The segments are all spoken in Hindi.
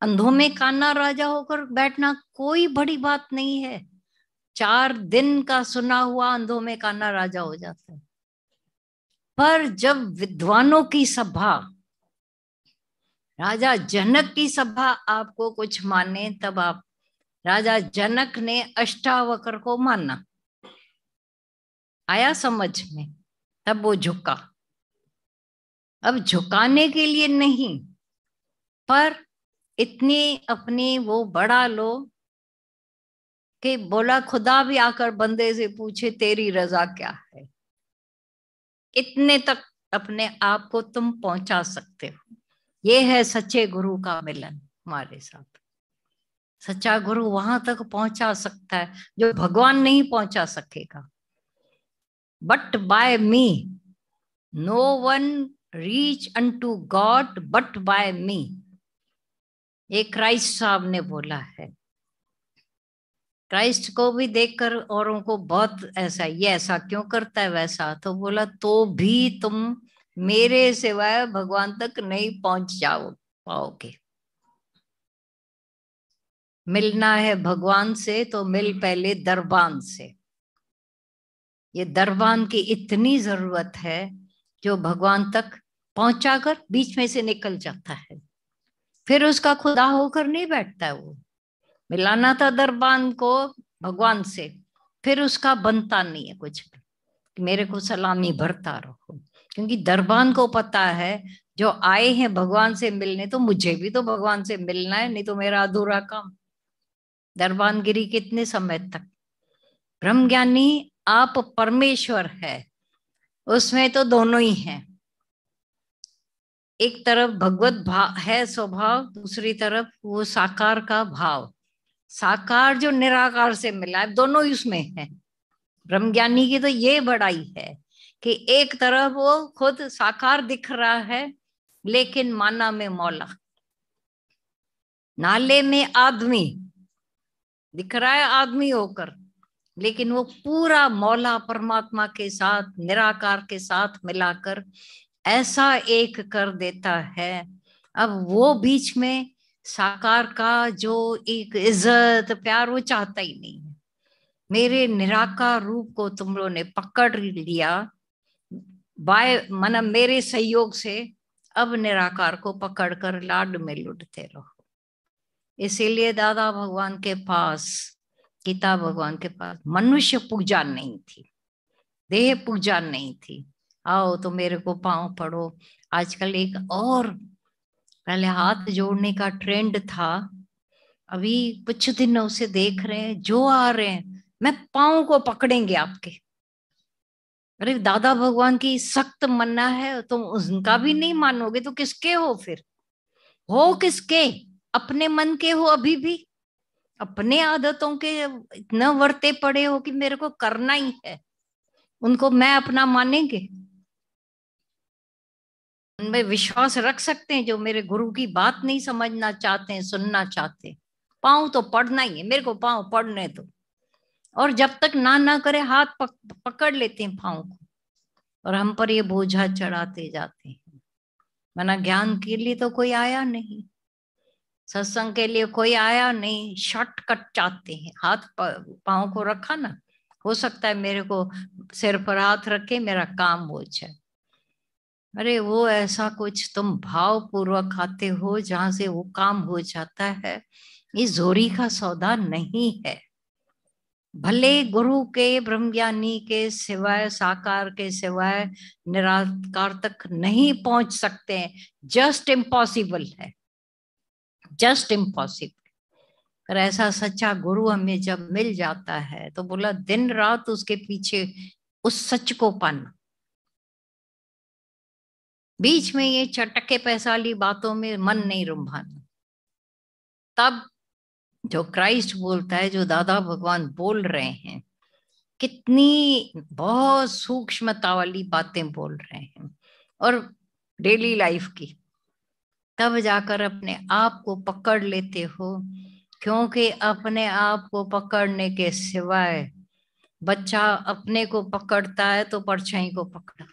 अंधों में काना राजा होकर बैठना कोई बड़ी बात नहीं है। 4 दिन का सुना हुआ अंधों में काना राजा हो जाता है। पर जब विद्वानों की सभा, राजा जनक की सभा आपको कुछ माने, तब आप, राजा जनक ने अष्टावक्र को माना, आया समझ में, तब वो झुका। अब झुकाने के लिए नहीं, पर इतनी अपनी वो बढ़ा लो कि बोला खुदा भी आकर बंदे से पूछे तेरी रजा क्या है। इतने तक अपने आप को तुम पहुंचा सकते हो। ये है सच्चे गुरु का मिलन हमारे साथ। सच्चा गुरु वहां तक पहुंचा सकता है जो भगवान नहीं पहुंचा सकेगा। But by me no one reach unto God but by me, ये क्राइस्ट साहब ने बोला है। क्राइस्ट को भी देखकर औरों को बहुत ऐसा, ये ऐसा क्यों करता है वैसा, तो बोला तो भी तुम मेरे सिवाय भगवान तक नहीं पहुंच जाओ पाओगे। मिलना है भगवान से तो मिल पहले दरबान से। ये दरबान की इतनी जरूरत है जो भगवान तक पहुंचाकर बीच में से निकल जाता है, फिर उसका खुदा होकर नहीं बैठता है। वो मिलाना था दरबान को भगवान से, फिर उसका बनता नहीं है कुछ भी कि मेरे को सलामी भरता रहो, क्योंकि दरबान को पता है जो आए हैं भगवान से मिलने, तो मुझे भी तो भगवान से मिलना है, नहीं तो मेरा अधूरा काम। दरबानगिरी कितने समय तक। ब्रह्मज्ञानी आप परमेश्वर है, उसमें तो दोनों ही हैं। एक तरफ भगवत भाव है स्वभाव, दूसरी तरफ वो साकार का भाव। साकार जो निराकार से मिला है, दोनों ही उसमें है। ब्रह्मज्ञानी की तो ये बड़ाई है कि एक तरफ वो खुद साकार दिख रहा है, लेकिन माना में मौला, नाले में आदमी दिख रहा है आदमी होकर, लेकिन वो पूरा मौला परमात्मा के साथ, निराकार के साथ मिलाकर ऐसा एक कर देता है। अब वो बीच में साकार का जो एक इज्जत प्यार, वो चाहता ही नहीं है। मेरे निराकार रूप को तुम लोगों ने पकड़ लिया, बाय मन मेरे सहयोग से, अब निराकार को पकड़कर लाड में लुटते रहो। इसीलिए दादा भगवान के पास, गीता भगवान के पास मनुष्य पूजा नहीं थी, देह पूजा नहीं थी। आओ तो मेरे को पांव पड़ो। आजकल एक और, पहले हाथ जोड़ने का ट्रेंड था, अभी कुछ दिनों से देख रहे हैं जो आ रहे हैं मैं पांव को पकड़ेंगे आपके। अरे दादा भगवान की सख्त मन्ना है, तुम उनका भी नहीं मानोगे तो किसके हो फिर? हो किसके? अपने मन के हो अभी भी, अपने आदतों के इतना वर्ते पड़े हो कि मेरे को करना ही है, उनको मैं अपना मानेंगे? उनमें विश्वास रख सकते हैं जो मेरे गुरु की बात नहीं समझना चाहते हैं, सुनना चाहते हैं? पाँव तो पढ़ना ही है, मेरे को पाँव पढ़ने दो। और जब तक ना करे हाथ पकड़ लेते हैं पाँव को, और हम पर ये बोझा चढ़ाते जाते हैं। मना ज्ञान के लिए तो कोई आया नहीं, सत्संग के लिए कोई आया नहीं, शॉर्टकट चाहते हैं। हाथ पाँव को रखा ना, हो सकता है मेरे को सिर पर हाथ रखे मेरा काम हो जाए। अरे वो ऐसा कुछ तुम भाव पूर्वक आते हो जहां से वो काम हो जाता है। ये जोरी का सौदा नहीं है। भले गुरु के, ब्रह्मज्ञानी के सिवाय, साकार के सिवाय निराकार तक नहीं पहुंच सकते हैं, जस्ट इम्पॉसिबल है, जस्ट इम्पॉसिबल। पर ऐसा सच्चा गुरु हमें जब मिल जाता है तो बोला दिन रात उसके पीछे उस सच को पाना। बीच में ये चटके पैसाली बातों में मन नहीं रुंभाना। तब जो क्राइस्ट बोलता है, जो दादा भगवान बोल रहे हैं, कितनी बहुत सूक्ष्मता वाली बातें बोल रहे हैं, और डेली लाइफ की, तब जाकर अपने आप को पकड़ लेते हो। क्योंकि अपने आप को पकड़ने के सिवाय, बच्चा अपने को पकड़ता है तो परछाई को पकड़ा,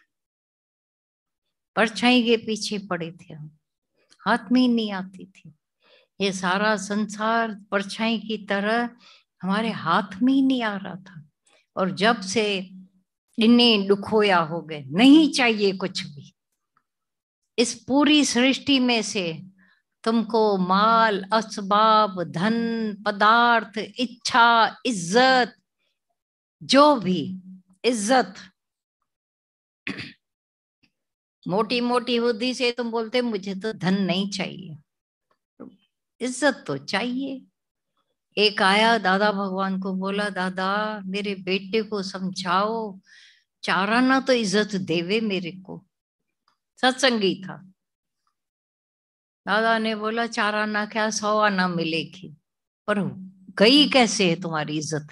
परछाई के पीछे पड़े थे हम, हाथ में ही नहीं आती थी। ये सारा संसार परछाई की तरह हमारे हाथ में ही नहीं आ रहा था। और जब से इन्हें दुखोया हो गए, नहीं चाहिए कुछ भी इस पूरी सृष्टि में से। तुमको माल, असबाब, धन, पदार्थ, इच्छा, इज्जत, जो भी इज्जत, मोटी मोटी बुद्धि से तुम बोलते मुझे तो धन नहीं चाहिए, इज्जत तो चाहिए। एक आया दादा भगवान को, बोला दादा मेरे बेटे को समझाओ, चार आना तो इज्जत देवे मेरे को। सत्संगी था। दादा ने बोला चार आना क्या 100 आना मिलेगी, पर गई कैसे है तुम्हारी इज्जत?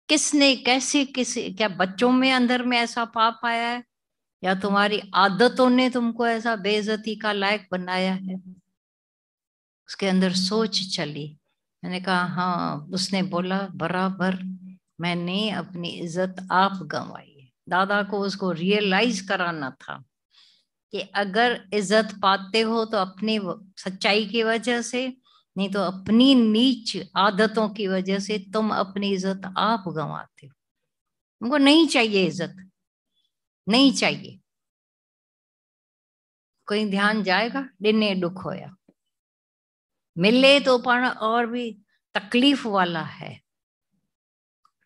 किसने कैसे किसे, क्या बच्चों में अंदर में ऐसा पाप आया है, या तुम्हारी आदतों ने तुमको ऐसा बेइज्जती का लायक बनाया है? उसके अंदर सोच चली। मैंने कहा हाँ। उसने बोला बराबर मैंने अपनी इज्जत आप गंवाई है। दादा को उसको रियलाइज कराना था कि अगर इज्जत पाते हो तो अपनी सच्चाई की वजह से, नहीं तो अपनी नीच आदतों की वजह से तुम अपनी इज्जत आप गंवाते हो। तुमको नहीं चाहिए इज्जत, नहीं चाहिए। कोई ध्यान जाएगा? दिने दुख होया मिले तो पण और भी तकलीफ वाला है।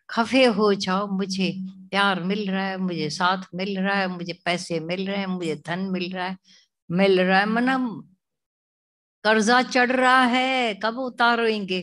खफे हो जाओ, मुझे प्यार मिल रहा है, मुझे साथ मिल रहा है, मुझे पैसे मिल रहे हैं, मुझे धन मिल रहा है, मिल रहा है, मतलब कर्जा चढ़ रहा है, कब उतारेंगे?